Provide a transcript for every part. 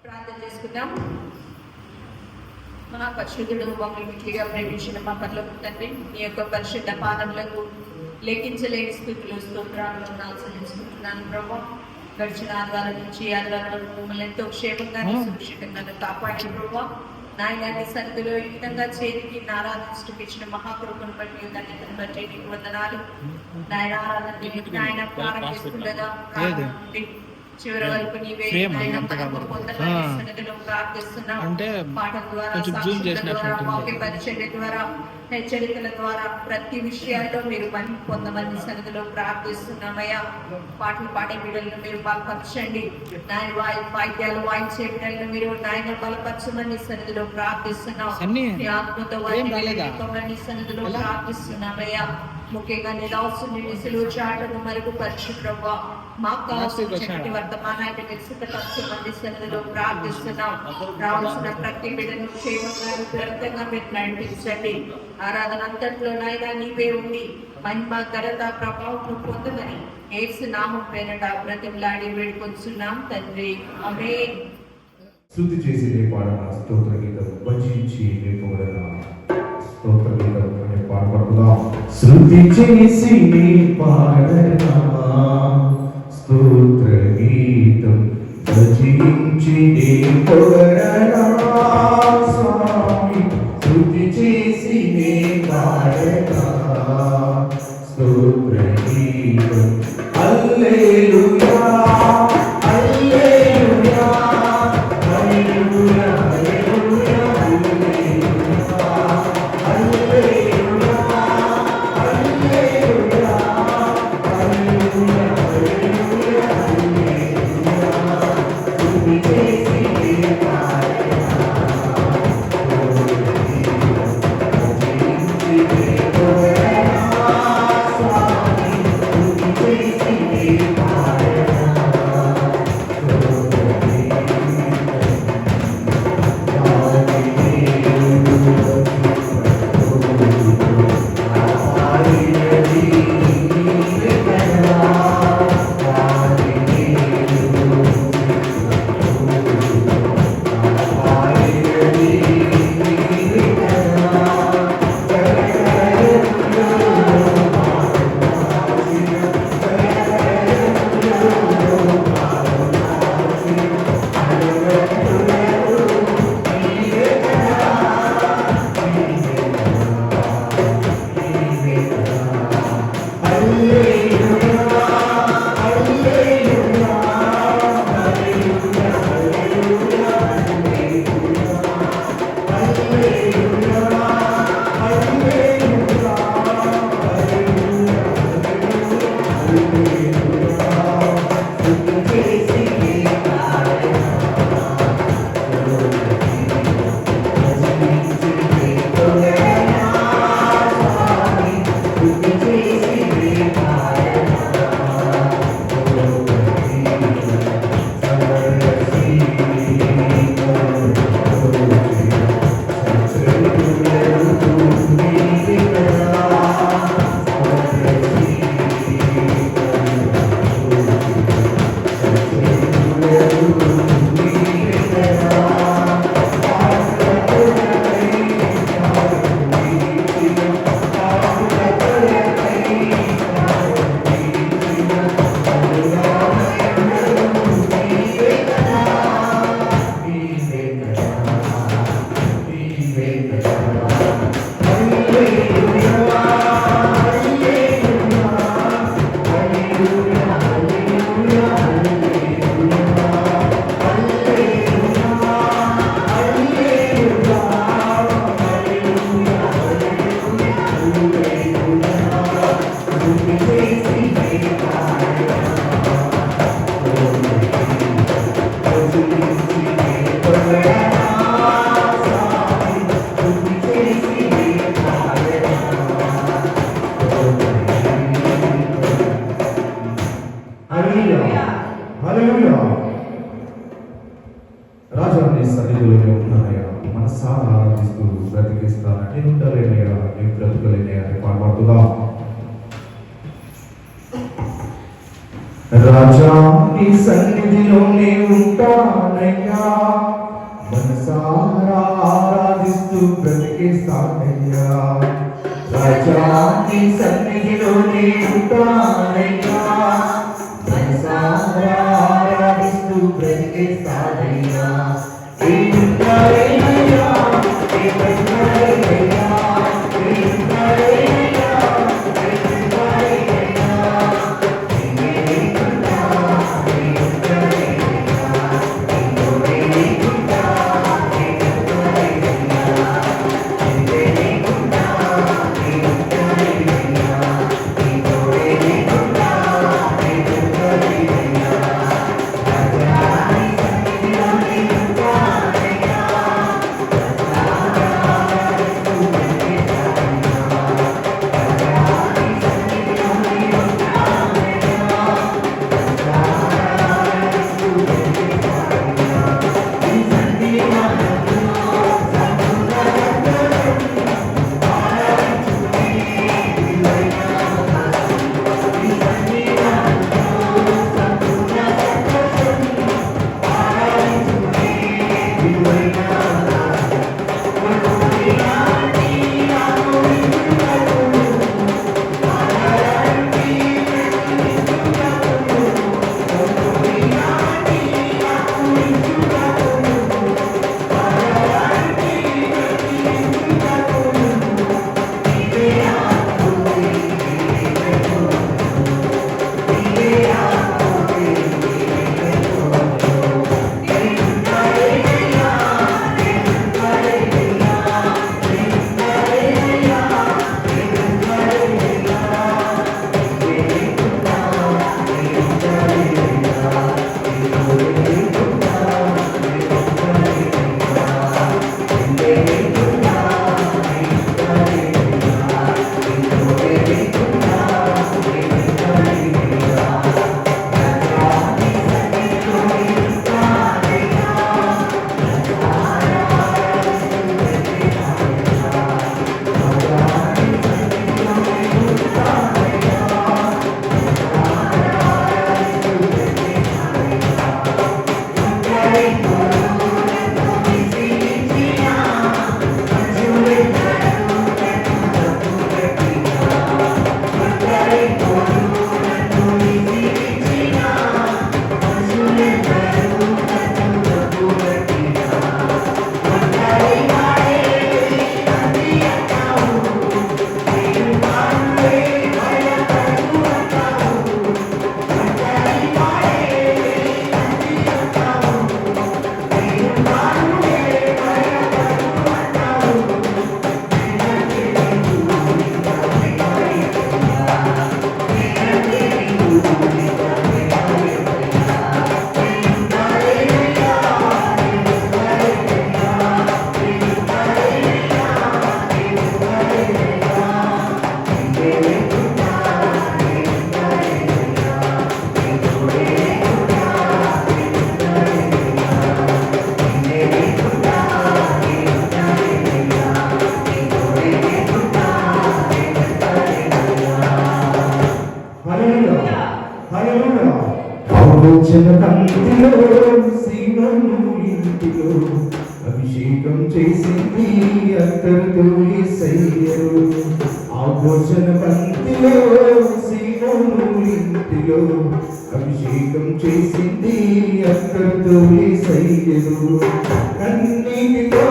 ప్రార్థన చేసుకుందాం. మా పరిశుద్ధుడు మమ్మల్ని మిట్టిగా ప్రేమించిన మా పరలోక తండ్రి, నీ యొక్క పరిశుద్ధ పాదములకు లెక్కించలేని స్థితిలో స్తోత్రాలను ఆచరించుకుంటున్నాను ప్రభా. గడిచిన ఆదివారం నుంచి ఆదివారం మమ్మల్ని ఎంతో క్షేమంగా సురక్షితంగా కాపాడి ప్రభా. నాయనాన్ని సన్నిధిలో ఈ విధంగా చేరికి ఆరాధించడం ఇచ్చిన మహాకృపను బట్టి దాన్ని బట్టి నీకు వందనాలు. నాయన ఆరాధన నాయన ప్రారంభిస్తుండగా చివరి వరకు నీవే సన్నిధిలో ప్రార్థిస్తున్నాం. పాఠం ద్వారా, వాక్య పరిచర్య ద్వారా, హెచ్చరికల ద్వారా ప్రతి విషయాల్లో మీరు మహిమ పొందమని సన్నిధిలో ప్రార్థిస్తున్నామయ్యా. పాటలు పాడే బిడ్డలను మీరు బలపరచండి. నాయన వాయిద్యాలు వాయించే బిడ్డలను మీరు నాయన బలపరచమని సన్నిధిలో ప్రార్థిస్తున్నాం. ఆత్మతో వారిని సన్నిధిలో ప్రార్థిస్తున్నామయ్యా. ముఖ్యంగా నిలవసుని నిసులు చాటను మరుగుపరచు ప్రభా. మాకు కావాల్సిన చక్కటి వర్తమానాన్ని వికసితపరచమని సన్నిధిలో ప్రార్థిస్తున్నాం. రావాల్సిన ప్రతి బిడ్డను క్షేమంగా మీరు నడిపించండి. ఆరాధన అంతట్లో నాయన నీవే ఉండి మహిమ ఘనత ప్రభావం పొందమని యేసు నామం పేరట బ్రతిమలాడి వేడుకొంచున్నాం తండ్రి. ఆమేన్. స్తుతి చేసి పాడన స్తోత్ర గీతం భజించి లేపబడిన స్తోత్ర గీతం పాడబడుతున్నాం. శృతి చేసి పాడన స్తోత్ర గీతం భజించి లేపబడిన స్వామి. శృతి చేసి పాడన స్తోత్ర గీతం హల్లెలూయా హల్లెలూయా హల్లెలూయా హల్లెలూయా హల్లెలూయా హల్లెలూయా హల్లెలూయా హల్లెలూయా స్తుతి చేసి రాజాన్ని సన్నిధిలోనే ఉన్నానయ్యా, మనసారా ఆరాధిస్తూ బ్రతికిస్తానంటే ఉండలేనయ్యా, నేను బ్రతకలేనయ్యా అని పాడుతున్నాం. రాజా నీ సన్నిధిలోనే ఉంటానయ్యా, మనసారా ఆరాధిస్తూ బ్రతికేస్తానయ్యా. రాజా నీ సన్నిధిలోనే ఉంటానయ్యా, మనసారా ఆరాధిస్తూ బ్రతికేస్తానయ్యా. ఏమున్నారేనయ్యా, ఏమున్నారేనయ్యా, ఏమున్నారేనయ్యా, ఏమున్నారేనయ్యా, నీవే లేకుండా, ఏమున్నారేనయ్యా, నీవే లేకుండా, ఏమున్నారేనయ్యా, నీవే లేకుండా, ఏమున్నారేనయ్యా, నీవే లేకుండా, ఏమున్నారేనయ్యా. రాజా నీ సన్నిధిలోనే ఉంటానయ్యా, ఆలోచన కంటిలో సీమను ఇంటిలో అభిషేకం చేసింది అత్తరుతో యేసయ్యరు. ఆలోచన పంక్తిలో సీమను ఇంటిలో అభిషేకం చేసింది అత్తరుతో యేసయ్యరు. కన్నీటితో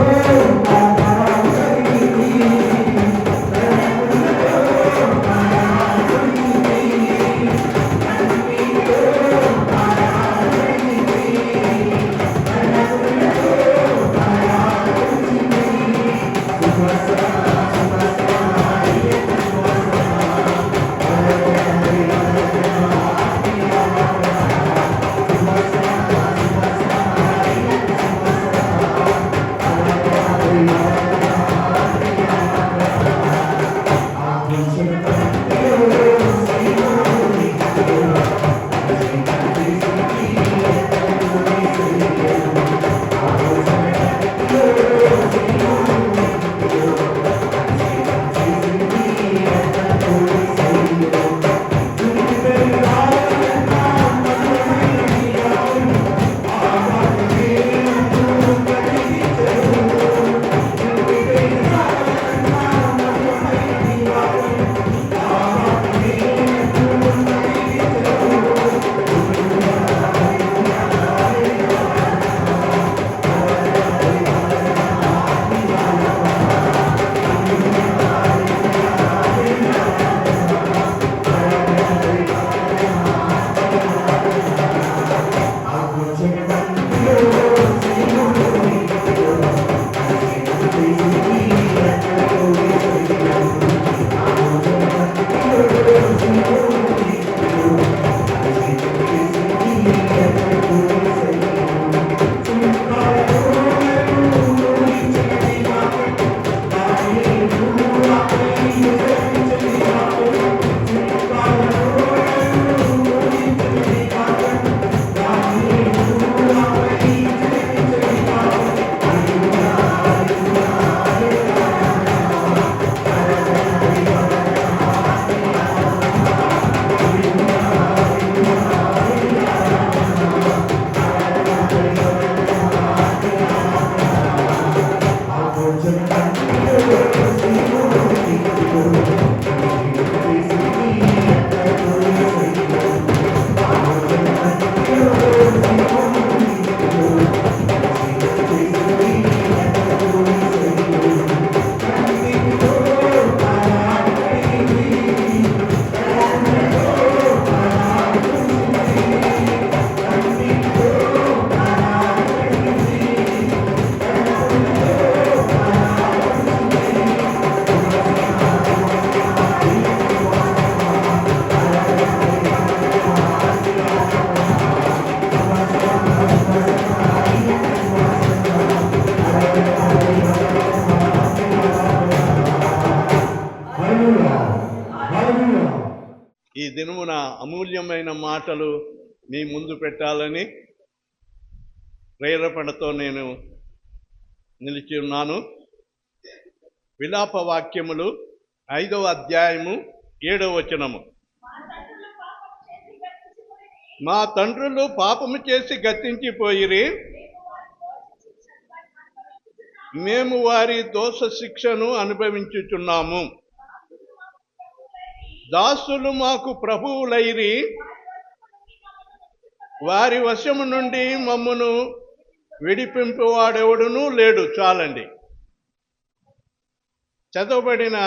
దినమున అమూల్యమైన మాటలు మీ ముందు పెట్టాలని ప్రేరేపణతో నేను నిలిచి ఉన్నాను. విలాప వాక్యములు 5వ అధ్యాయము 7వ వచనము. మా తండ్రులు పాపము చేసి గతించిపోయిరి, మేము వారి దోష శిక్షను అనుభవించుచున్నాము. దాసులు మాకు ప్రభువులైరి, వారి వశము నుండి మమ్మను విడిపింపువాడెవడునూ లేడు. చాలండి. చదవబడిన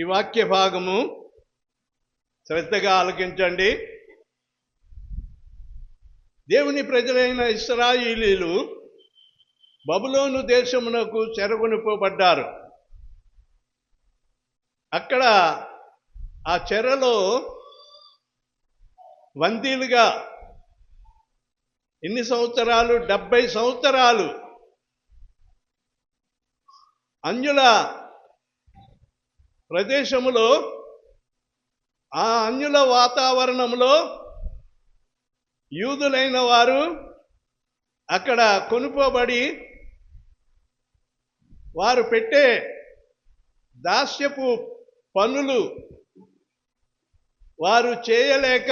ఈ వాక్య భాగము శ్రద్ధగా ఆలకించండి. దేవుని ప్రజలైన ఇశ్రాయేలీలు బబులోను దేశమునకు చెరగొనిపోబడ్డారు. అక్కడ ఆ చెరలో బందీలుగా ఎన్ని సంవత్సరాలు? 70 సంవత్సరాలు అన్యుల ప్రదేశములో, ఆ అన్యుల వాతావరణంలో యూదులైన వారు అక్కడ కొనుక్కోబడి వారు పెట్టే దాస్యపు పనులు వారు చేయలేక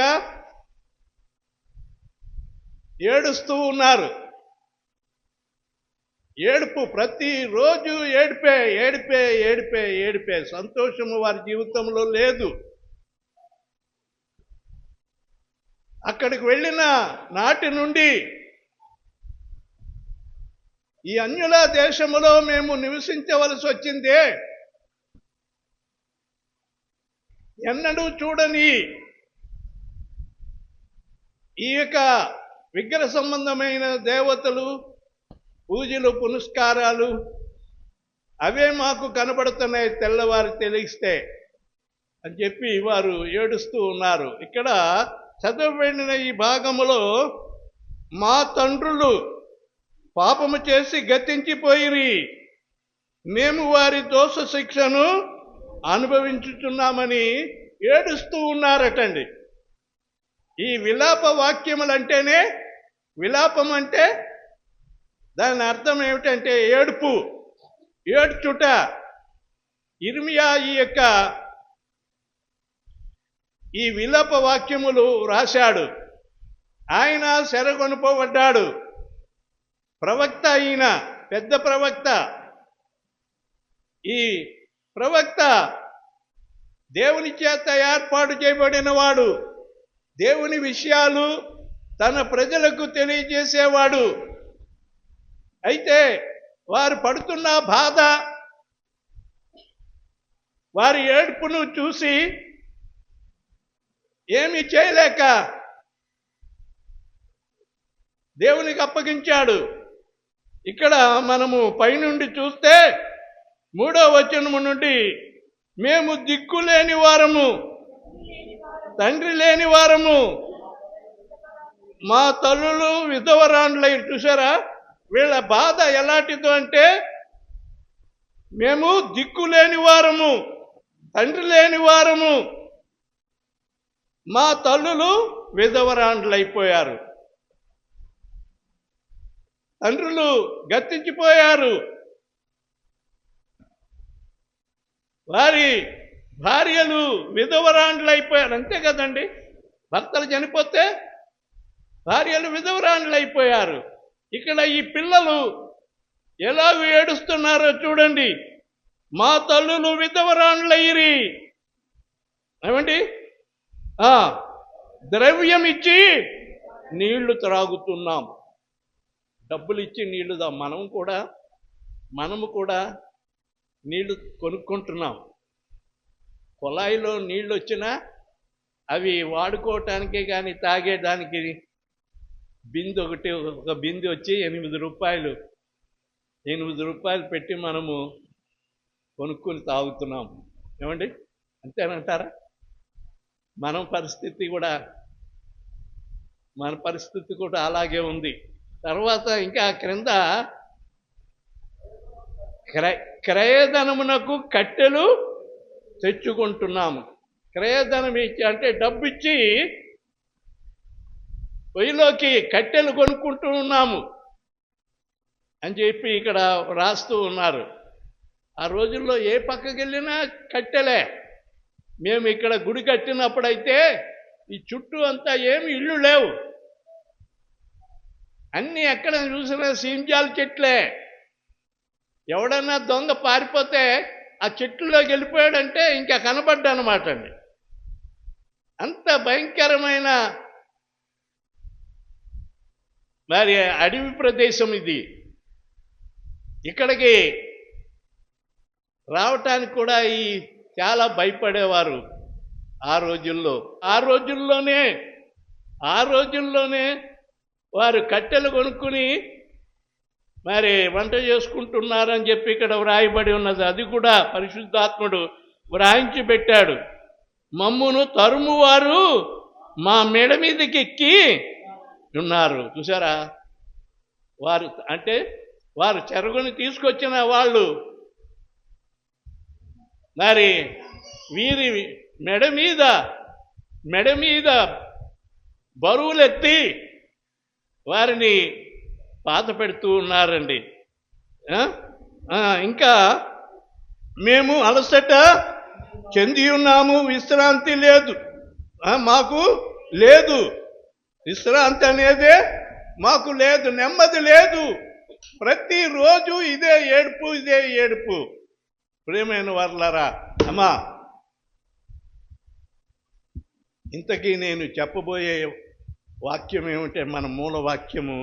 ఏడుస్తూ ఉన్నారు. ఏడుపు, ప్రతిరోజు ఏడిపే ఏడిపే ఏడిపే ఏడిపే. సంతోషము వారి జీవితంలో లేదు. అక్కడికి వెళ్ళిన నాటి నుండి ఈ అన్యుల దేశములో మేము నివసించవలసి వచ్చిందే, ఎన్నడూ చూడని ఈ యొక్క విగ్రహ సంబంధమైన దేవతలు, పూజలు, పునస్కారాలు అవే మాకు కనబడుతున్నాయి తెల్లవారు తెలిస్తే అని చెప్పి వారు ఏడుస్తూ ఉన్నారు. ఇక్కడ చదవబడిన ఈ భాగములో మా తండ్రులు పాపము చేసి గతించిపోయిరి, మేము వారి దోష శిక్షను అనుభవించుతున్నామని ఏడుస్తూ ఉన్నారటండి. ఈ విలాప వాక్యములంటేనే, విలాపం అంటే దాని అర్థం ఏమిటంటే ఏడుపు, ఏడ్చుట. ఇర్మియా ఈ విలాప వాక్యములు రాశాడు. ఆయన చెరగొనిపోబడ్డాడు. ప్రవక్త, ఈయన పెద్ద ప్రవక్త. ఈ ప్రవక్త దేవుని చేత ఏర్పాటు చేయబడిన వాడు. దేవుని విషయాలు తన ప్రజలకు తెలియజేసేవాడు. అయితే వారు పడుతున్న బాధ, వారి ఏడుపును చూసి ఏమీ చేయలేక దేవునికి అప్పగించాడు. ఇక్కడ మనము పైనుండి చూస్తే 3వ వచనము నుండి, మేము దిక్కు లేని వారము, తండ్రి లేని వారము, మా తల్లులు విధవరాండ్లై. చూసారా వీళ్ళ బాధ ఎలాంటిదో అంటే, మేము దిక్కు లేని వారము, తండ్రి లేని వారము, మా తల్లులు విధవరాండ్లైపోయారు, తండ్రులు గతించిపోయారు, వారి భార్యలు విధవరాండ్లైపోయారు. అంతే కదండి, భర్తలు చనిపోతే భార్యలు విధవరాండ్లైపోయారు. ఇక్కడ ఈ పిల్లలు ఎలా ఏడుస్తున్నారో చూడండి. మా తల్లులు విధవరాండ్లయిరి. ఏమండి? ద్రవ్యం ఇచ్చి నీళ్లు త్రాగుతున్నాం. డబ్బులు ఇచ్చి నీళ్లు మనము కూడా నీళ్లు కొనుక్కుంటున్నాం. కుళాయిలో నీళ్ళు వచ్చినా అవి వాడుకోవటానికే కానీ తాగేదానికి ఒక బిందె వచ్చి 8 రూపాయలు పెట్టి మనము కొనుక్కొని తాగుతున్నాం. ఏమండి? అంతేనంటారా? మన పరిస్థితి కూడా అలాగే ఉంది. తర్వాత ఇంకా క్రింద క్రయధనమునకు కట్టెలు తెచ్చుకుంటున్నాము. క్రయధనం ఇచ్చి అంటే డబ్బు ఇచ్చి పొయ్యిలోకి కట్టెలు కొనుక్కుంటూ ఉన్నాము అని చెప్పి ఇక్కడ రాస్తూ ఉన్నారు. ఆ రోజుల్లో ఏ పక్కకి వెళ్ళినా కట్టెలే. మేము ఇక్కడ గుడి కట్టినప్పుడైతే ఈ చుట్టూ అంతా ఏమి ఇళ్ళు లేవు, అన్నీ ఎక్కడ చూసినా సీంజాల చెట్లే. ఎవడన్నా దొంగ పారిపోతే ఆ చెట్లులోకి వెళ్ళిపోయాడంటే ఇంకా కనబడ్డనమాట అండి. అంత భయంకరమైన మరి అడవి ప్రదేశం ఇది. ఇక్కడికి రావటానికి కూడా ఈ చాలా భయపడేవారు ఆ రోజుల్లో. ఆ రోజుల్లోనే వారు కట్టెలు కొనుక్కుని మరి వంట చేసుకుంటున్నారని చెప్పి ఇక్కడ వ్రాయబడి ఉన్నది. అది కూడా పరిశుద్ధాత్ముడు వ్రాయించి పెట్టాడు. మమ్మును తరుమువారు మా మెడ మీదకి ఎక్కి ఉన్నారు. చూసారా, వారు అంటే వారు చెరగుని తీసుకొచ్చిన వాళ్ళు మరి వీరి మెడ మీద బరువులెత్తి వారిని బాధ పెడుతూ ఉన్నారండి. ఇంకా మేము అలసట చెంది ఉన్నాము, విశ్రాంతి లేదు మాకు లేదు, విశ్రాంతి అనేదే మాకు లేదు, నెమ్మది లేదు, ప్రతిరోజు ఇదే ఏడుపు. ప్రియమైన వారలారా, అమ్మా, ఇంతకీ నేను చెప్పబోయే వాక్యం ఏమిటంటే మన మూల వాక్యము,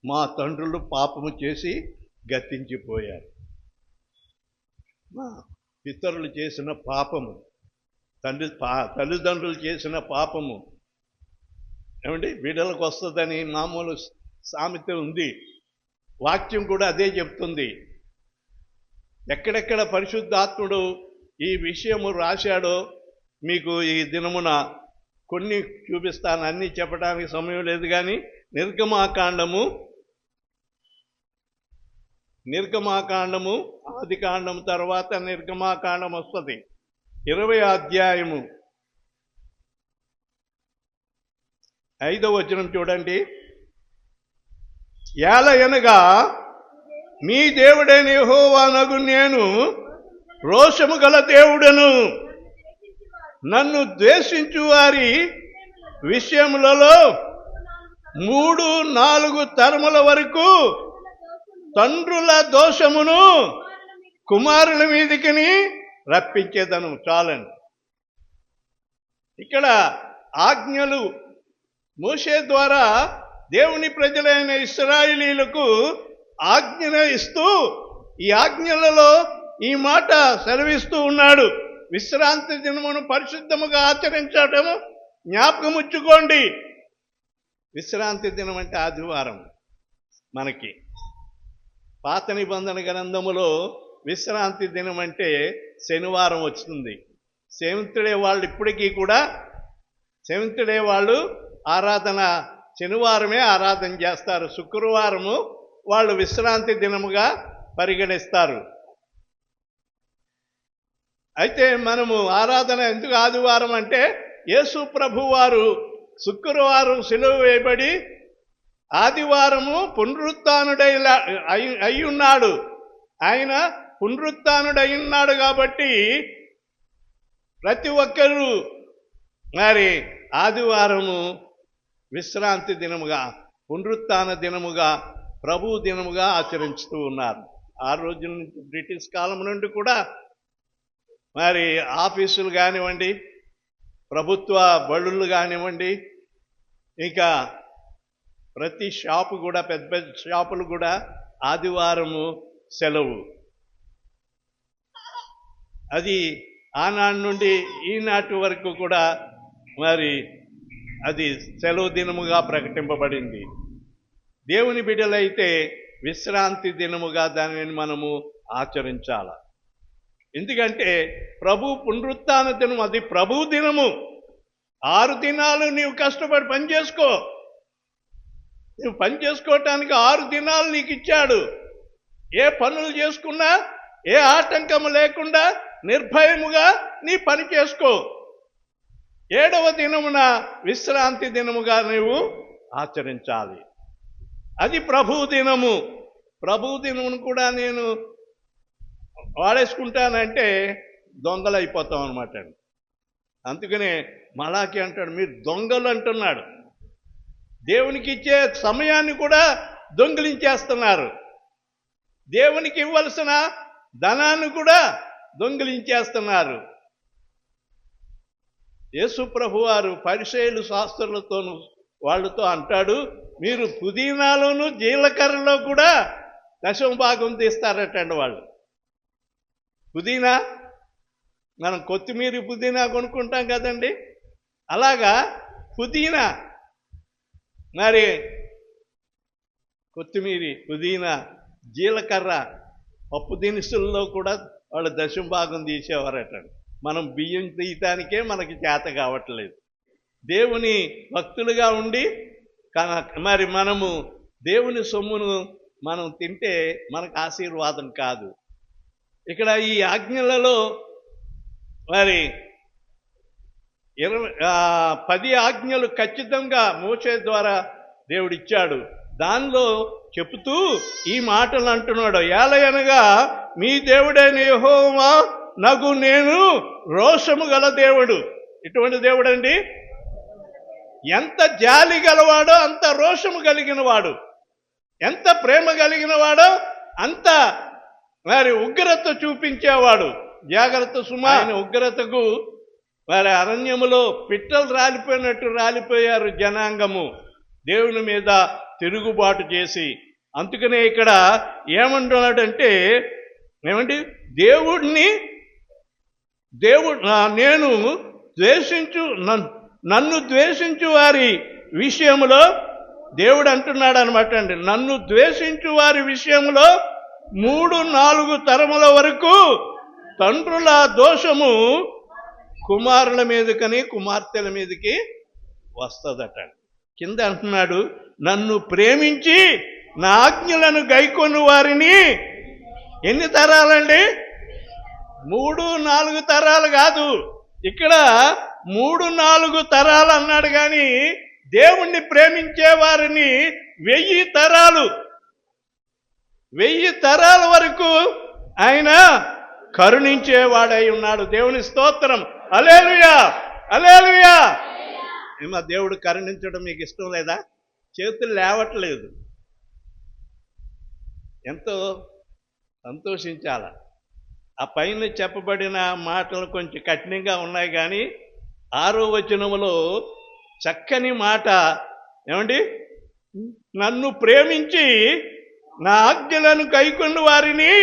మా తండ్రులు పాపము చేసి గతించిపోయారు. మా పితరులు చేసిన పాపము, తల్లిదండ్రులు చేసిన పాపము ఏమండి బిడ్డలకు వస్తుందని మామూలు సామెత ఉంది. వాక్యం కూడా అదే చెప్తుంది. ఎక్కడెక్కడ పరిశుద్ధాత్ముడు ఈ విషయము రాశాడో మీకు ఈ దినమున కొన్ని చూపిస్తాను. అన్నీ చెప్పడానికి సమయం లేదు, కానీ నిర్గమాకాండము ఆది కాండము తర్వాత నిర్గమాకాండం వస్తుంది. 20వ అధ్యాయము 5వ వచనం చూడండి. ఏలయనగా మీ దేవుడైన యెహోవానగు నేను రోషము గల దేవుడను, నన్ను ద్వేషించు వారి విషయములలో 3-4 తరముల వరకు తండ్రుల దోషమును కుమారుల మీదికి రప్పించేదను. చాలండి. ఇక్కడ ఆజ్ఞలు మోషే ద్వారా దేవుని ప్రజలైన ఇశ్రాయేలీయులకు ఆజ్ఞను ఇస్తూ ఈ ఆజ్ఞలలో ఈ మాట సెలవిస్తూ ఉన్నాడు. విశ్రాంతి దినమును పరిశుద్ధముగా ఆచరించటము జ్ఞాపకముచ్చుకోండి. విశ్రాంతి దినం అంటే ఆదివారం. మనకి పాత నిబంధన గ్రంథములో విశ్రాంతి దినం అంటే శనివారం వస్తుంది. సెవెంత్ డే వాళ్ళు ఇప్పటికీ కూడా సెవెంత్ డే వాళ్ళు ఆరాధన శనివారమే ఆరాధన చేస్తారు. శుక్రవారము వాళ్ళు విశ్రాంతి దినముగా పరిగణిస్తారు. అయితే మనము ఆరాధన ఎందుకు ఆదివారం అంటే యేసు ప్రభువారు శుక్రవారం సిలువ వేయబడి ఆదివారము అయ్యున్నాడు. ఆయన పునరుత్థానుడయ్యున్నాడు కాబట్టి ప్రతి ఒక్కరూ మరి ఆదివారము విశ్రాంతి దినముగా, పునరుత్థాన దినముగా, ప్రభు దినముగా ఆచరిస్తూ ఉన్నారు. ఆ రోజుల నుంచి బ్రిటిష్ కాలం నుండి కూడా మరి ఆఫీసులు కానివ్వండి, ప్రభుత్వ బడులు కానివ్వండి, ఇంకా ప్రతి షాపు కూడా పెద్ద పెద్ద షాపులు కూడా ఆదివారము సెలవు. అది ఆనాటి నుండి ఈనాటి వరకు కూడా మరి అది సెలవు దినముగా ప్రకటింపబడింది. దేవుని బిడ్డలైతే విశ్రాంతి దినముగా దానిని మనము ఆచరించాల. ఎందుకంటే ప్రభు పునరుత్థాన దినం, అది ప్రభు దినము. 6 దినాలు నీవు కష్టపడి పని చేసుకో. నువ్వు పని చేసుకోవటానికి 6 దినాలు నీకు ఇచ్చాడు. ఏ పనులు చేసుకున్నా ఏ ఆటంకము లేకుండా నిర్భయముగా నీ పని చేసుకో. 7వ దినమున విశ్రాంతి దినముగా నీవు ఆచరించాలి. అది ప్రభువు దినము. ప్రభువు దినమును కూడా నేను వాడేసుకుంటానంటే దొంగలు అయిపోతాం అనమాట. అందుకనే మలాకి అంటాడు, మీరు దొంగలు అంటున్నాడు. దేవునికి ఇచ్చే సమయాన్ని కూడా దొంగిలించేస్తున్నారు. దేవునికి ఇవ్వాల్సిన ధనాన్ని కూడా దొంగిలించేస్తున్నారు. యేసు ప్రభువారు పరిసయ్యులు శాస్త్రులతోనూ వాళ్ళతో అంటాడు, మీరు పుదీనాలోను జీలకర్రలో కూడా 10వ భాగం తీస్తారటండి వాళ్ళు. పుదీనా, మనం కొత్తిమీర పుదీనా కొనుక్కుంటాం కదండి, అలాగా పుదీనా, మరి కొత్తిమీర, పుదీనా, జీలకర్ర, పప్పు దినుసుల్లో కూడా వాళ్ళు 10వ భాగం తీసేవారటండి. మనం బియ్యం తీయటానికే మనకి చేత కావట్లేదు. దేవుని భక్తులుగా ఉండి మరి మనము దేవుని సొమ్మును మనం తింటే మనకు ఆశీర్వాదం కాదు. ఇక్కడ ఈ ఆజ్ఞలలో మరి 10 ఆజ్ఞలు ఖచ్చితంగా మోషే ద్వారా దేవుడిచ్చాడు. దానిలో చెబుతూ ఈ మాటలు అంటున్నాడు, ఏలయనగా మీ దేవుడైన యెహోవా నగు నేను రోషము గల దేవుడు. ఇటువంటి దేవుడండి, ఎంత జాలి గలవాడో అంత రోషము కలిగిన వాడు, ఎంత ప్రేమ కలిగిన వాడో అంత మరి ఉగ్రత చూపించేవాడు. జాగ్రత్త సుమా, ఆయన ఉగ్రతకు మరి అరణ్యములో పిట్టలు రాలిపోయినట్టు రాలిపోయారు జనాంగము, దేవుని మీద తిరుగుబాటు చేసి. అందుకనే ఇక్కడ ఏమంటున్నాడంటే, ఏమండి, నేను నన్ను ద్వేషించు వారి విషయంలో దేవుడు అంటున్నాడు అనమాట అండి, నన్ను ద్వేషించు వారి విషయంలో 3-4 తరముల వరకు తండ్రుల దోషము కుమారుల మీదకని కుమార్తెల మీదకి వస్తుందట. కింద అంటున్నాడు, నన్ను ప్రేమించి నా ఆజ్ఞలను గైకొను వారిని. ఎన్ని తరాలండి? 3-4 తరాలు కాదు, ఇక్కడ 3-4 తరాలు అన్నాడు. కానీ దేవుణ్ణి ప్రేమించే వారిని 1000 తరాలు, 1000 తరాల వరకు ఆయన కరుణించేవాడై ఉన్నాడు. దేవుని స్తోత్రం, హల్లెలూయా, హల్లెలూయా. ఏమో దేవుడు కరుణించడం మీకు ఇష్టం లేదా? చేతులు లేవట్లేదు. ఎంతో సంతోషించాల. ఆ పైన చెప్పబడిన మాటలు కొంచెం కఠినంగా ఉన్నాయి, కానీ 6వ వచనములో చక్కని మాట ఏమండి, నన్ను ప్రేమించి నా ఆజ్ఞలను గైకొన్న వారిని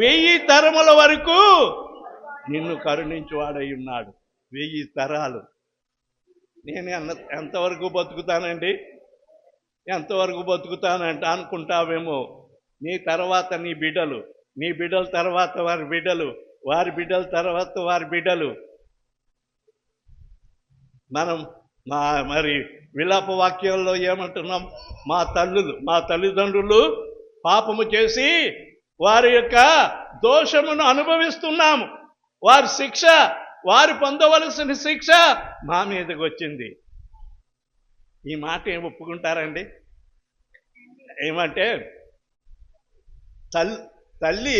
1000 తరముల వరకు నిన్ను కరుణించువాడై ఉన్నాడు. 1000 తరాలు. నేను ఎంతవరకు బతుకుతానండి, ఎంతవరకు బతుకుతానంట అనుకుంటావేమో. నీ తర్వాత నీ బిడ్డలు, నీ బిడ్డల తర్వాత వారి బిడ్డలు, వారి బిడ్డల తర్వాత వారి బిడ్డలు. మనం మరి విలాప వాక్యాల్లో ఏమంటున్నాం, మా తల్లిదండ్రులు పాపము చేసి వారి యొక్క దోషమును అనుభవిస్తున్నాము, వారి శిక్ష, వారు పొందవలసిన శిక్ష మా మీదకి వచ్చింది. ఈ మాట ఏం ఒప్పుకుంటారండి? ఏమంటే తల్లి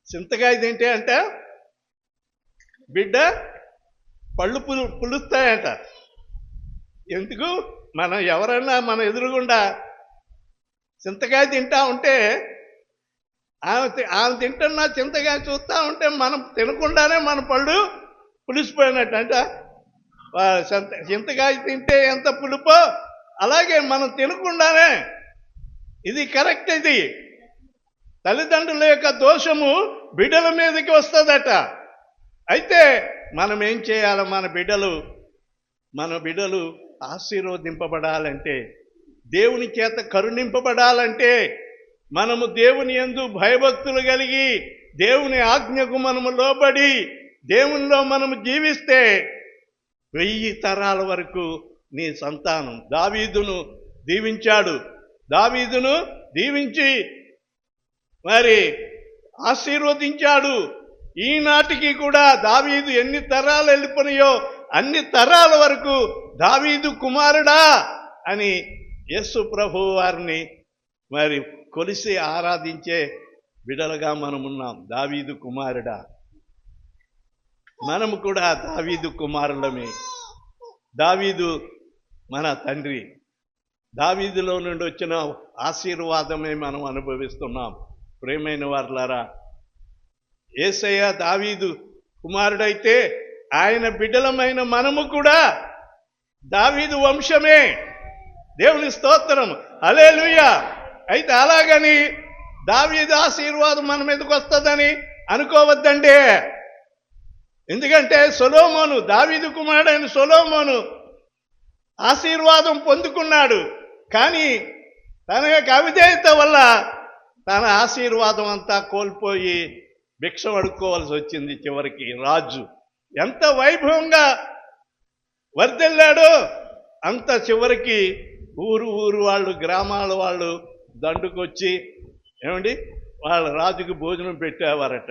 చింతకాయ తింటే అంట బిడ్డ పళ్ళు పులుస్తాయంట. ఎందుకు? మనం ఎవరైనా మన ఎదురుగుండా చింతకాయ తింటా ఉంటే ఆమె తింటున్నా చింతకాయ చూస్తూ ఉంటే మనం తినకుండానే మన పళ్ళు పులిసిపోయినట్టు అంట. చింతకాయ తింటే ఎంత పులుపో అలాగే మనం తినకుండానే, ఇది కరెక్ట్. ఇది తల్లిదండ్రుల యొక్క దోషము బిడ్డల మీదకి వస్తుందట. అయితే మనం ఏం చేయాలి? మన బిడ్డలు ఆశీర్వదింపబడాలంటే, దేవుని చేత కరుణింపబడాలంటే, మనము దేవుని యందు భయభక్తులు కలిగి దేవుని ఆజ్ఞకు మనము లోబడి దేవునిలో మనము జీవిస్తే 1000 తరాల వరకు నీ సంతానం. దావీదును దీవించాడు. దావీదును దీవించి మరి ఆశీర్వదించాడు. ఈనాటికి కూడా దావీదు ఎన్ని తరాలు వెళ్ళిపోయినాయో అన్ని తరాల వరకు దావీదు కుమారుడా అని యేసు ప్రభు వారిని మరి కొలిసి ఆరాధించే బిడలుగా మనమున్నాం. దావీదు కుమారుడా, మనము కూడా దావీదు కుమారులమే. దావీదు మన తండ్రి. దావీదులో నుండి వచ్చిన ఆశీర్వాదమే మనం అనుభవిస్తున్నాం. ప్రియమైన వారులారా, యేసయ్య దావీదు కుమారుడైతే ఆయన బిడ్డలమైన మనము కూడా దావీదు వంశమే. దేవుని స్తోత్రం, హల్లెలూయా. అయితే అలాగని దావీదు ఆశీర్వాదం మన మీదకి వస్తుందని అనుకోవద్దండి. ఎందుకంటే సొలొమోను, దావీదు కుమారుడైన సొలొమోను ఆశీర్వాదం పొందుకున్నాడు. కానీ తన యొక్క అవిధేయత వల్ల తన ఆశీర్వాదం అంతా కోల్పోయి భిక్షం అడుక్కోవాల్సి వచ్చింది. చివరికి రాజు ఎంత వైభవంగా వర్ధిల్లాడో అంత చివరికి ఊరు వాళ్ళు, గ్రామాల వాళ్ళు దండుకొచ్చి ఏమండి వాళ్ళ రాజుకు భోజనం పెట్టేవారట.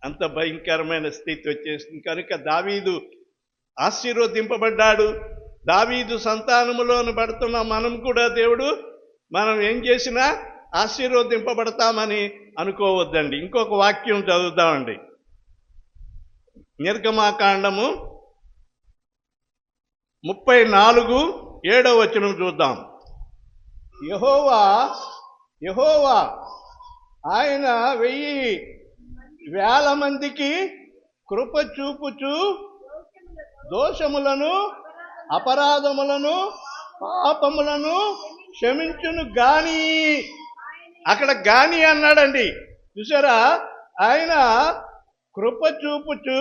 అంత భయంకరమైన స్థితి వచ్చేసింది. కనుక దావీదు ఆశీర్వదింపబడ్డాడు. దావీదు సంతానములోను పడుతున్న మనం కూడా దేవుడు మనం ఏం చేసినా ఆశీర్వదింపబడతామని అనుకోవద్దండి. ఇంకొక వాక్యం చదువుతామండి. నిర్గమాకాండము 34:7 చూద్దాం. యెహోవా ఆయన 1000 మందికి కృప చూపుచు దోషములను, అపరాధములను, పాపములను క్షమించును గాని, అక్కడ గాని అన్నాడండి. చూసారా, ఆయన కృప చూపుచు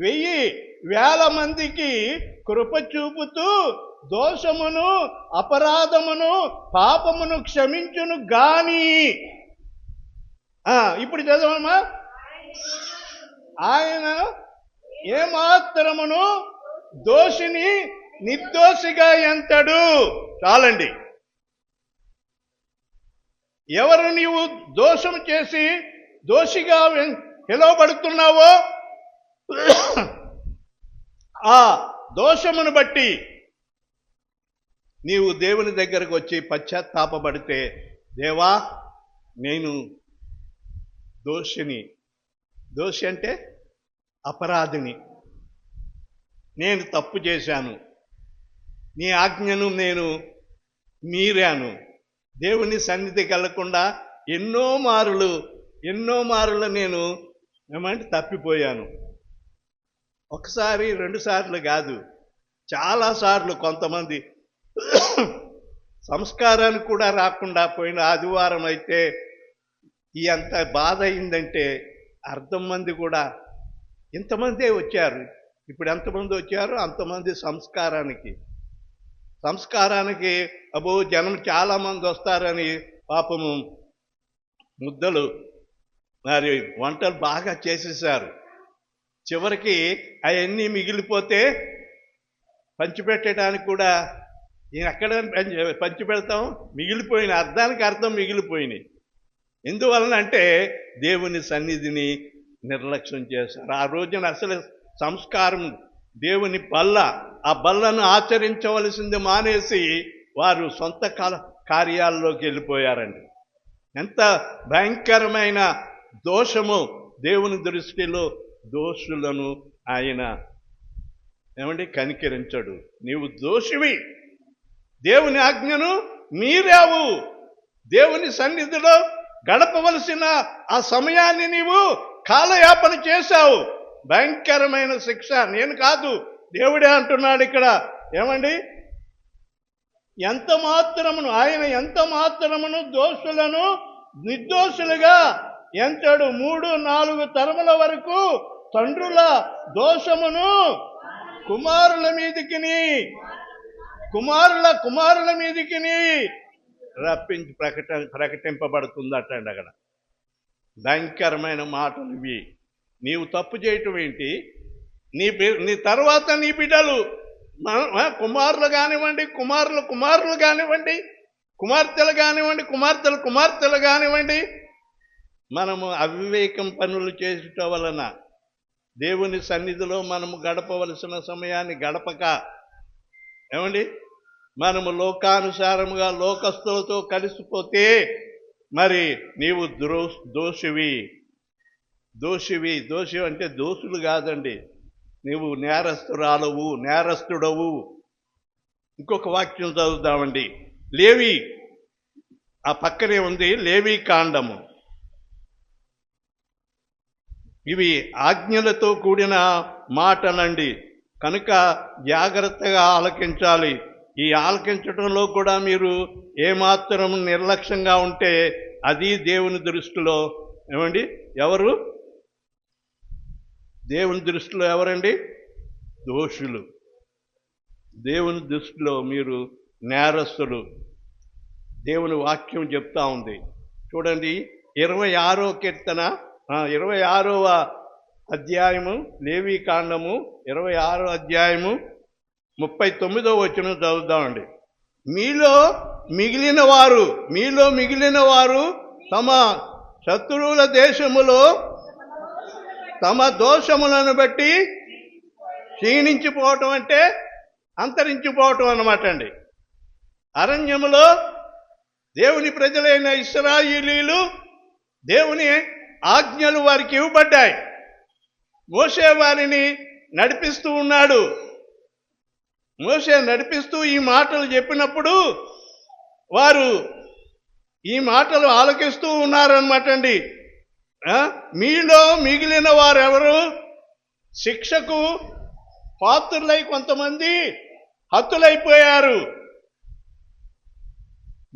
1000 మందికి కృప చూపుతూ దోషమును, అపరాధమును, పాపమును క్షమించును గాని. ఇప్పుడు చదవమ్మా. ఆయన ఏమాత్రమును దోషిని నిర్దోషిగా ఎంతడు. చాలండి. ఎవరు నీవు దోషం చేసి దోషిగా పిలువబడుతున్నావో ఆ దోషమును బట్టి నీవు దేవుని దగ్గరకు వచ్చి పశ్చాత్తాపపడితే, దేవా నేను దోషిని. దోషి అంటే అపరాధిని. నేను తప్పు చేశాను, నీ ఆజ్ఞను నేను మీరాను, దేవుని సన్నిధికి వెళ్లకుండా ఎన్నో మారులు నేను ఏమంటే తప్పిపోయాను. ఒకసారి 2 సార్లు కాదు, చాలాసార్లు. కొంతమంది సంస్కారానికి కూడా రాకుండా పోయిన ఆదివారం అయితే ఎంత బాధ అయిందంటే, అర్ధం మంది కూడా ఇంతమందే వచ్చారు. ఇప్పుడు ఎంతమంది వచ్చారో అంతమంది సంస్కారానికి అబ్బో జనం చాలామంది వస్తారని పాపము ముద్దలు మరి వంటలు బాగా చేసేసారు. చివరికి అవన్నీ మిగిలిపోతే పంచిపెట్టడానికి కూడా ఎక్కడ పంచిపెడతాం? మిగిలిపోయిన అర్థానికి అర్థం మిగిలిపోయినాయి. ఎందువలన అంటే దేవుని సన్నిధిని నిర్లక్ష్యం చేశారు. ఆ రోజున అసలు సంస్కారం, దేవుని బల్ల, ఆ బల్లను ఆచరించవలసింది మానేసి వారు సొంత కార్యాల్లోకి వెళ్ళిపోయారండి. ఎంత భయంకరమైన దోషము! దేవుని దృష్టిలో దోషులను ఆయన ఏమండి కనికరించడు. నీవు దోషివి, దేవుని ఆజ్ఞను మీరావు, దేవుని సన్నిధిలో గడపవలసిన ఆ సమయాన్ని నీవు కాలయాపన చేశావు. భయంకరమైన శిక్ష. నేను కాదు, దేవుడే అంటున్నాడు ఇక్కడ. ఏమండి, ఆయన ఎంత మాత్రమును దోషులను నిర్దోషులుగా ఎంతడు. 3-4 తరముల వరకు తండ్రుల దోషమును కుమారుల మీదికిని రప్పించి ప్రకటింపబడుతుందటండి. అక్కడ భయంకరమైన మాటలు ఇవి. నీవు తప్పు చేయటం ఏంటి? నీ తర్వాత నీ బిడ్డలు కుమారులు కానివ్వండి, కుమారులు కానివ్వండి, కుమార్తెలు కానివ్వండి, కుమార్తెలు కానివ్వండి, మనము అవివేకం పనులు చేయుట వలన దేవుని సన్నిధిలో మనము గడపవలసిన సమయాన్ని గడపక, ఏమండి, మనము లోకానుసారముగా లోకస్తులతో కలిసిపోతే మరి నీవు దోషివి. దోషి అంటే దోషులు కాదండి, నీవు నేరస్తురాలవు, నేరస్తుడవు. ఇంకొక వాక్యం చదువుదామండి. లేవి, ఆ పక్కనే ఉంది లేవి కాండము. ఇవి ఆజ్ఞలతో కూడిన మాటలండి, కనుక జాగ్రత్తగా ఆలకించాలి. ఈ ఆలకించడంలో కూడా మీరు ఏమాత్రం నిర్లక్ష్యంగా ఉంటే అది దేవుని దృష్టిలో ఏమండి ఎవరు? దేవుని దృష్టిలో ఎవరండి? దోషులు. దేవుని దృష్టిలో మీరు నేరస్తులు. దేవుని వాక్యం చెప్తా ఉంది చూడండి. 26వ కీర్తన 26వ అధ్యాయము, లేవి కాండము 26వ అధ్యాయము 39వ వచనం చదువుదామండి. మీలో మిగిలిన వారు తమ శత్రువుల దేశములో తమ దోషములను బట్టి క్షీణించిపోవటం అంటే అంతరించిపోవటం అన్నమాట అండి. అరణ్యములో దేవుని ప్రజలైన ఇశ్రాయేలీయులు దేవుని ఆజ్ఞలు వారికి ఇవ్వబడ్డాయి. మోషే వారిని నడిపిస్తూ ఉన్నాడు. మోషే నడిపిస్తూ ఈ మాటలు చెప్పినప్పుడు వారు ఈ మాటలు ఆలకిస్తూ ఉన్నారన్నమాట అండి. మీలో మిగిలిన వారెవరు? శిక్షకు పాత్రులై కొంతమంది హతులైపోయారు.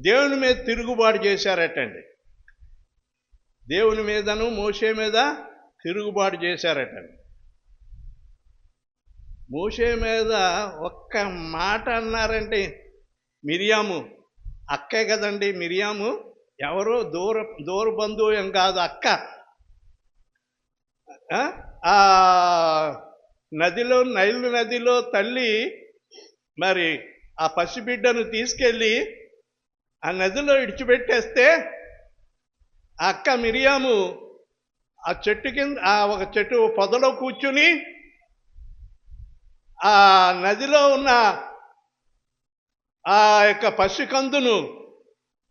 దేవుని మీద తిరుగుబాటు చేశారటండి. దేవుని మీదను మోషే మీద తిరుగుబాటు చేశారటండి. మోషే మీద ఒక్క మాట అన్నారంటే, మిరియాము అక్కే కదండి. మిరియాము ఎవరో దూర బంధువు ఏం కాదు, అక్క. ఆ నైలు నదిలో తల్లి మరి ఆ పసిబిడ్డను తీసుకెళ్ళి ఆ నదిలో ఇడిచిపెట్టేస్తే ఆ అక్క మిరియాము ఆ చెట్టు కింద ఒక చెట్టు పొదలో కూర్చుని ఆ నదిలో ఉన్న ఆ యొక్క పసికందును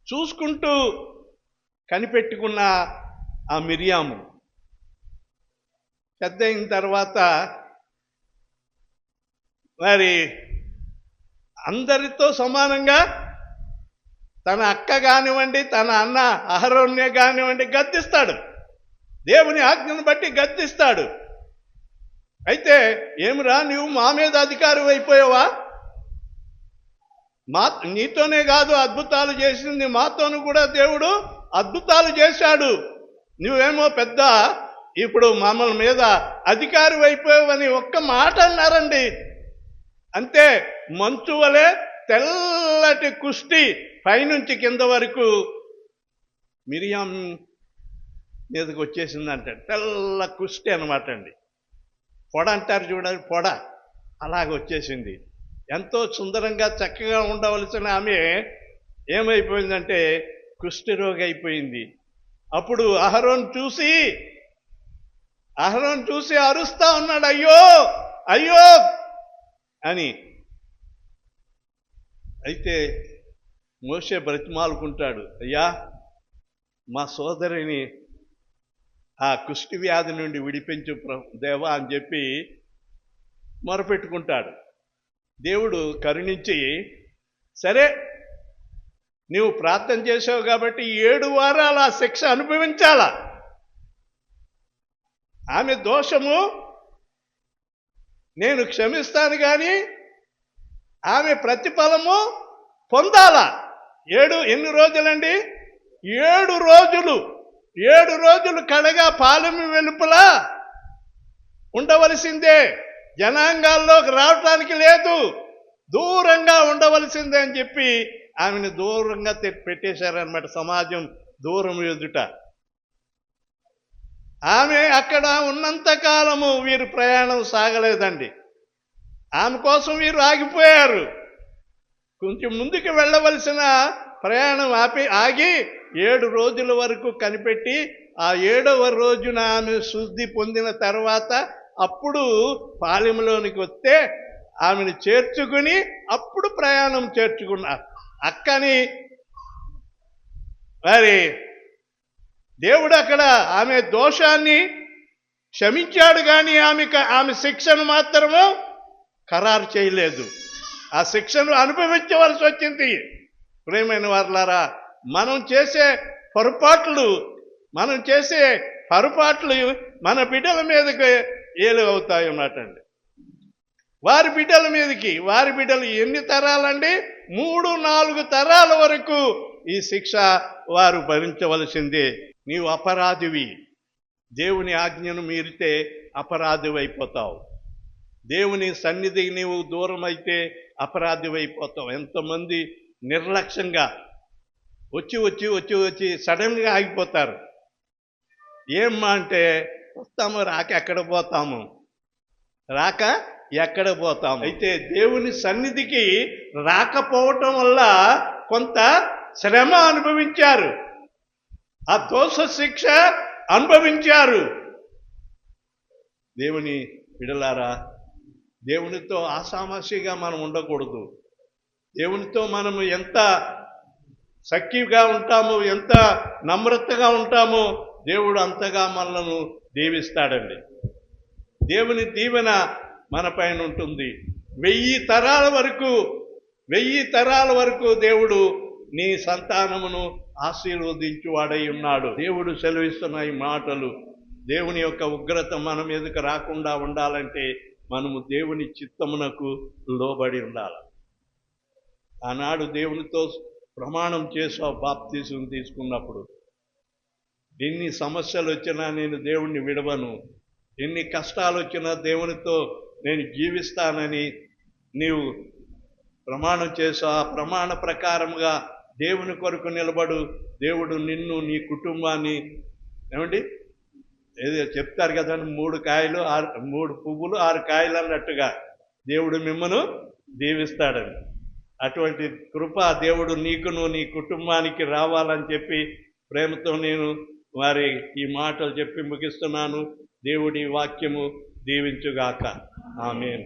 చూసుకుంటూ కనిపెట్టుకున్న ఆ మిరియాము పెద్ద అయిన తర్వాత మరి అందరితో సమానంగా తన అక్క కానివ్వండి, తన అన్న అహరోన్య కానివ్వండి గద్దిస్తాడు. దేవుని ఆజ్ఞను బట్టి గద్దిస్తాడు. అయితే ఏమిరా, నీవు మా మీద అధికారం అయిపోయావా? నీతోనే కాదు అద్భుతాలు చేసింది, మాతోను కూడా దేవుడు అద్భుతాలు చేశాడు. నువ్వేమో పెద్ద ఇప్పుడు మమ్మల్ని మీద అధికారం అయిపోయావని ఒక్క మాట అన్నారండి. అంతే, మంచు వలె తెల్లటి కుష్టి పైనుంచి కింద వరకు మిరియాం మీదకి వచ్చేసిందంట. తెల్ల కుష్టి అనమాట అండి. పొడ అంటారు చూడండి, పొడ అలాగ వచ్చేసింది. ఎంతో సుందరంగా చక్కగా ఉండవలసిన ఆమె ఏమైపోయిందంటే కుష్ఠరోగి అయిపోయింది. అప్పుడు అహరోన్ చూసి అరుస్తా ఉన్నాడు, అయ్యో అయ్యో అని. అయితే మోషే బ్రతిమాలుకుంటాడు, అయ్యా మా సోదరిని ఆ కుష్టి వ్యాధి నుండి విడిపించు దేవా అని చెప్పి మొరపెట్టుకుంటాడు. దేవుడు కరుణించి, సరే నీవు ప్రార్థన చేసావు కాబట్టి 7 వారాలు ఆ శిక్ష అనుభవించాలా. ఆమె దోషము నేను క్షమిస్తాను కానీ ఆమె ప్రతిఫలము పొందాలా. ఎన్ని రోజులండి? 7 రోజులు. 7 రోజులు కడగా పాలెము వెలుపల ఉండవలసిందే. జనాంగాల్లోకి రావటానికి లేదు, దూరంగా ఉండవలసిందే అని చెప్పి ఆమెను దూరంగా పెట్టేశారనమాట. సమాజం దూరం ఎదుట ఆమె అక్కడ ఉన్నంత కాలము వీరు ప్రయాణం సాగలేదండి. ఆమె కోసం వీరు ఆగిపోయారు. కొంచెం ముందుకు వెళ్ళవలసిన ప్రయాణం ఆగి 7 రోజుల వరకు కనిపెట్టి ఆ 7వ రోజున ఆమె శుద్ధి పొందిన తర్వాత అప్పుడు పాలెంలోనికి వస్తే ఆమెను చేర్చుకుని అప్పుడు ప్రయాణం చేర్చుకున్నారు. అక్కని మరి దేవుడు అక్కడ ఆమె దోషాన్ని క్షమించాడు, కానీ ఆమె శిక్షను మాత్రము ఖరారు చేయలేదు. ఆ శిక్షను అనుభవించవలసి వచ్చింది. ప్రియమైన వారలారా, మనం చేసే పొరపాట్లు మన బిడ్డల మీదకి ఏలు అవుతాయి అన్నమాట. వారి బిడ్డలు ఎన్ని తరాలండి? 3-4 తరాల వరకు ఈ శిక్ష వారు భరించవలసిందే. నీవు అపరాధివి. దేవుని ఆజ్ఞను మీరితే అపరాధివైపోతావు. దేవుని సన్నిధికి నీవు దూరం అయితే అపరాధివైపోతావు. ఎంతమంది నిర్లక్ష్యంగా వచ్చి సడన్గా ఆగిపోతారు. ఏమ్మా అంటే వస్తాము, రాక ఎక్కడ పోతాము. అయితే దేవుని సన్నిధికి రాకపోవటం వల్ల కొంత శ్రమ అనుభవించారు, ఆ దోష శిక్ష అనుభవించారు. దేవుని బిడ్డలారా, దేవునితో ఆసామాసిగా మనం ఉండకూడదు. దేవునితో మనము ఎంత సఖ్యంగా ఉంటామో, ఎంత నమ్రతగా ఉంటామో దేవుడు అంతగా మనలను దీవిస్తాడండి. దేవుని దీవెన మన పైన ఉంటుంది. 1000 తరాల వరకు దేవుడు నీ సంతానమును ఆశీర్వదించువాడై ఉన్నాడు. దేవుడు సెలవిస్తున్న ఈ మాటలు, దేవుని యొక్క ఉగ్రత మన మీదకి రాకుండా ఉండాలంటే మనము దేవుని చిత్తమునకు లోబడి ఉండాలి. ఆనాడు దేవునితో ప్రమాణం చేసావు బాప్తీసం తీసుకున్నప్పుడు. ఎన్ని సమస్యలు వచ్చినా నేను దేవుణ్ణి విడవను, ఎన్ని కష్టాలు వచ్చినా దేవునితో నేను జీవిస్తానని నీవు ప్రమాణం చేసావు. ఆ ప్రమాణ ప్రకారముగా దేవుని కొరకు నిలబడు. దేవుడు నిన్ను, నీ కుటుంబాన్ని, ఏమండి ఏదో చెప్తారు కదండి, 3 పువ్వులు 6 కాయలు అన్నట్టుగా దేవుడు మిమ్మను దీవిస్తాడని. అటువంటి కృప దేవుడు నీకును నీ కుటుంబానికి రావాలని చెప్పి ప్రేమతో నేను వారి ఈ మాటలు చెప్పి ముగిస్తున్నాను. దేవుడి వాక్యము దీవించుగాక. ఆమేన్.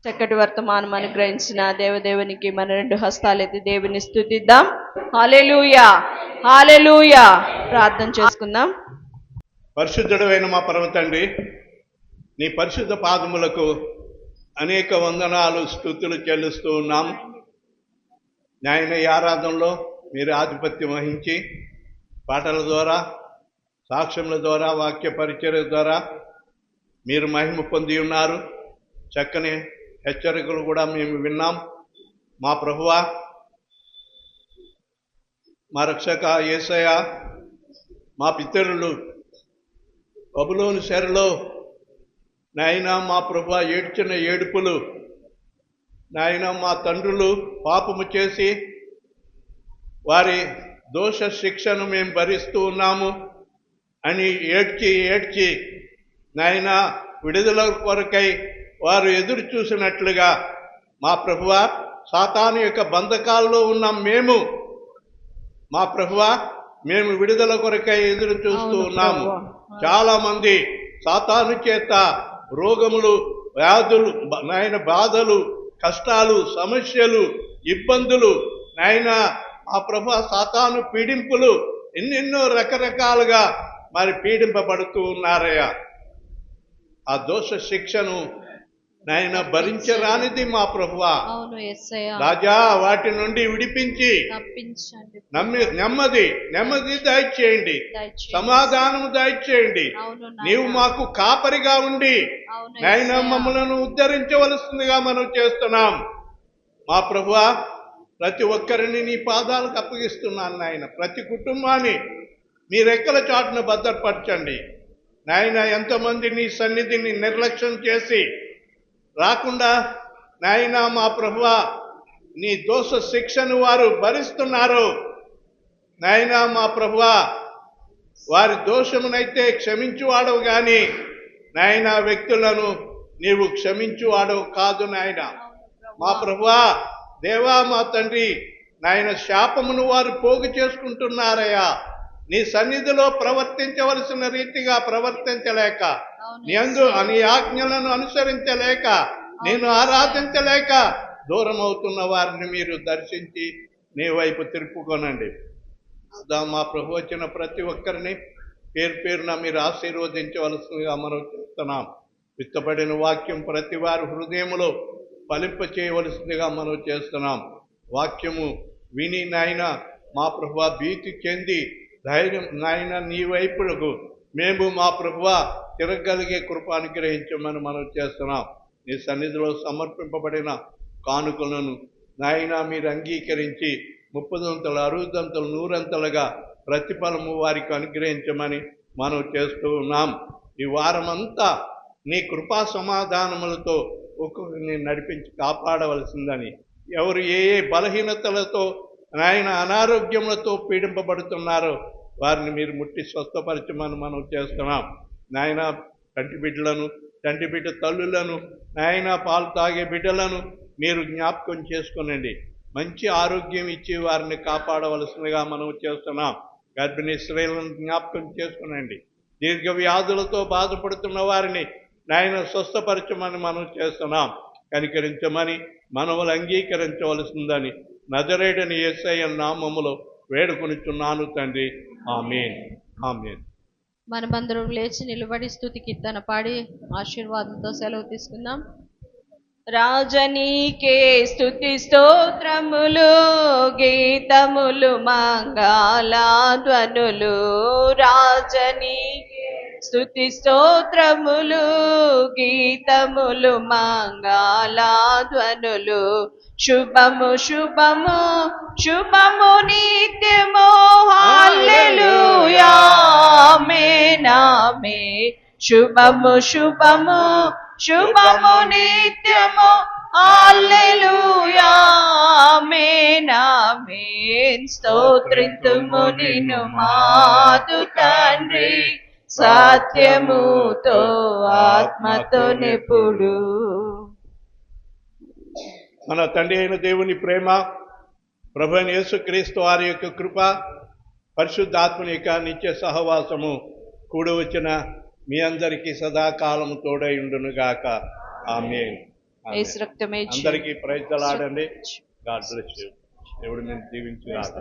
చక్కటి వర్తమానం అనుగ్రహించిన దేవదేవునికి మన 2 హస్తాలెత్తి దేవుని స్తుతిద్దాం. హల్లెలూయా, హల్లెలూయా. ప్రార్థన చేసుకుందాం. పరిశుద్ధుడైన మా పరమ తండ్రి, నీ పరిశుద్ధ పాదములకు అనేక వందనాలు, స్తుతులు చెల్లిస్తూ ఉన్నాం. నాయన, ఈ ఆరాధనలో మీరు ఆధిపత్యం వహించి పాటల ద్వారా, సాక్ష్యముల ద్వారా, వాక్య పరిచర్య ద్వారా మీరు మహిమ పొంది ఉన్నారు. చక్కని హెచ్చరికలు కూడా మేము విన్నాం. మా ప్రభువా, మా రక్షక యేసయ్య, మా పితరులు బబులోను చెరలో నాయన మా ప్రభువా ఏడ్చిన ఏడుపులు, నాయన మా తండ్రులు పాపము చేసి వారి దోష శిక్షను మేము భరిస్తూ ఉన్నాము అని ఏడ్చి నాయన విడుదల కొరకై వారు ఎదురు చూసినట్లుగా మా ప్రభువా, సాతాను యొక్క బంధకాల్లో ఉన్నాం మేము. మా ప్రభువా, మేము విడుదల కొరకై ఎదురు చూస్తూ ఉన్నాము. చాలా మంది సాతాను చేత రోగములు, వ్యాధులు, నాయన బాధలు, కష్టాలు, సమస్యలు, ఇబ్బందులు, నాయన ఆ ప్రభు సాతాను పీడింపులు ఎన్నెన్నో రకరకాలుగా మరి పీడింపబడుతూ ఉన్నారయ్యా. ఆ దోష శిక్షను నాయన భరించరానిది మా ప్రభువా. రాజా, వాటి నుండి విడిపించి నెమ్మది దయచేయండి, సమాధానము దయచేయండి. నీవు మాకు కాపరిగా ఉండి నాయన మమ్మలను ఉద్ధరించవలసిందిగా మనం చేస్తున్నాం. మా ప్రభువా, ప్రతి ఒక్కరిని నీ పాదాలకు అప్పగిస్తున్నాను నాయన. ప్రతి కుటుంబాన్ని మీ రెక్కల చాటును భద్రపరచండి నాయన. ఎంతమంది నీ సన్నిధిని నిర్లక్ష్యం చేసి రాకుండా నాయన మా ప్రభువా, నీ దోష శిక్షను వారు భరిస్తున్నారు నాయన. మా ప్రభువా, వారి దోషమునైతే క్షమించువాడవు కానీ నాయన వ్యక్తులను నీవు క్షమించువాడవు కాదు నాయన. మా ప్రభువా, దేవా, మా తండ్రి నాయన, శాపమును వారు పోగు చేసుకుంటున్నారయ్యా నీ సన్నిధిలో ప్రవర్తించవలసిన రీతిగా ప్రవర్తించలేక, నీ ఆజ్ఞలను అనుసరించలేక, నేను ఆరాధించలేక దూరం అవుతున్న వారిని మీరు దర్శించి నీ వైపు తిరుపుకొనండి. మా ప్రభు వచ్చిన ప్రతి ఒక్కరిని పేరు పేరున మీరు ఆశీర్వదించవలసిందిగా మనం చేస్తున్నాం. విత్తబడిన వాక్యం ప్రతి వారి హృదయములో ఫలింప చేయవలసిందిగా మనం చేస్తున్నాం. వాక్యము విని నాయన మా ప్రభువా భీతి చెంది ధైర్యం నాయన నీ వైపులకు మేము మా ప్రభువా తిరగలిగే కృప అనుగ్రహించమని మనం చేస్తున్నాం. నీ సన్నిధిలో సమర్పింపబడిన కానుకలను నాయన మీరు అంగీకరించి 30 60 100 ప్రతిఫలము వారికి అనుగ్రహించమని మనం చేస్తూ ఉన్నాం. ఈ వారమంతా నీ కృపా సమాధానములతో ఒక్కొక్కరిని నడిపించి కాపాడవలసిందని, ఎవరు ఏ ఏ బలహీనతలతో నాయన అనారోగ్యములతో పీడింపబడుతున్నారో వారిని మీరు ముట్టి స్వస్థపరచమని మనం చేస్తున్నాం. నాయన చంటి బిడ్డ తల్లులను, నాయన పాలు తాగే బిడ్డలను మీరు జ్ఞాపకం చేసుకునండి. మంచి ఆరోగ్యం ఇచ్చి వారిని కాపాడవలసిందిగా మనం చేస్తున్నాం. గర్భిణీ స్త్రీలను జ్ఞాపకం చేసుకునండి. దీర్ఘ వ్యాధులతో బాధపడుతున్న వారిని నాయన స్వస్థపరచమని మనం చేస్తున్నాం. కనికరించమని మనవలు అంగీకరించవలసిందని నజరేయుడైన యేసయ్య నామములో వేడుకొనుచున్నాను తండ్రి. ఆమేన్, ఆమేన్. మనమందరం లేచి నిలబడి స్తుతి కీర్తన పాడి ఆశీర్వాదంతో సెలవు తీసుకుందాం. రాజనీకే స్తుతి స్తోత్రములు, గీతములు మంగళధ్వనులు. రాజనీకే స్తుతి స్తోత్రములు, గీతములు మంగళధ్వనులు. శుభము శుభము శుభము నిత్యము, హల్లెలూయా ఆమేన్ ఆమేన్. శుభము శుభము శుభము నిత్యము, హల్లెలూయా ఆమేన్ ఆమేన్. స్తోత్రింతుము నిన్ను మాదు తండ్రి, సత్యముతో ఆత్మతో నెప్పుడు. మన తండ్రి అయిన దేవుని ప్రేమ, ప్రభు అయిన యేసుక్రీస్తు వారి యొక్క కృప, పరిశుద్ధాత్మని యొక్క నిత్య సహవాసము కూడి వచ్చిన మీ అందరికీ సదాకాలము తోడై ఉండునుగాక. ఆమేన్. అందరికీ ప్రైజ్ ది లార్డ్ అండి. God bless you. దేవుడు నేను దీవించుగాక.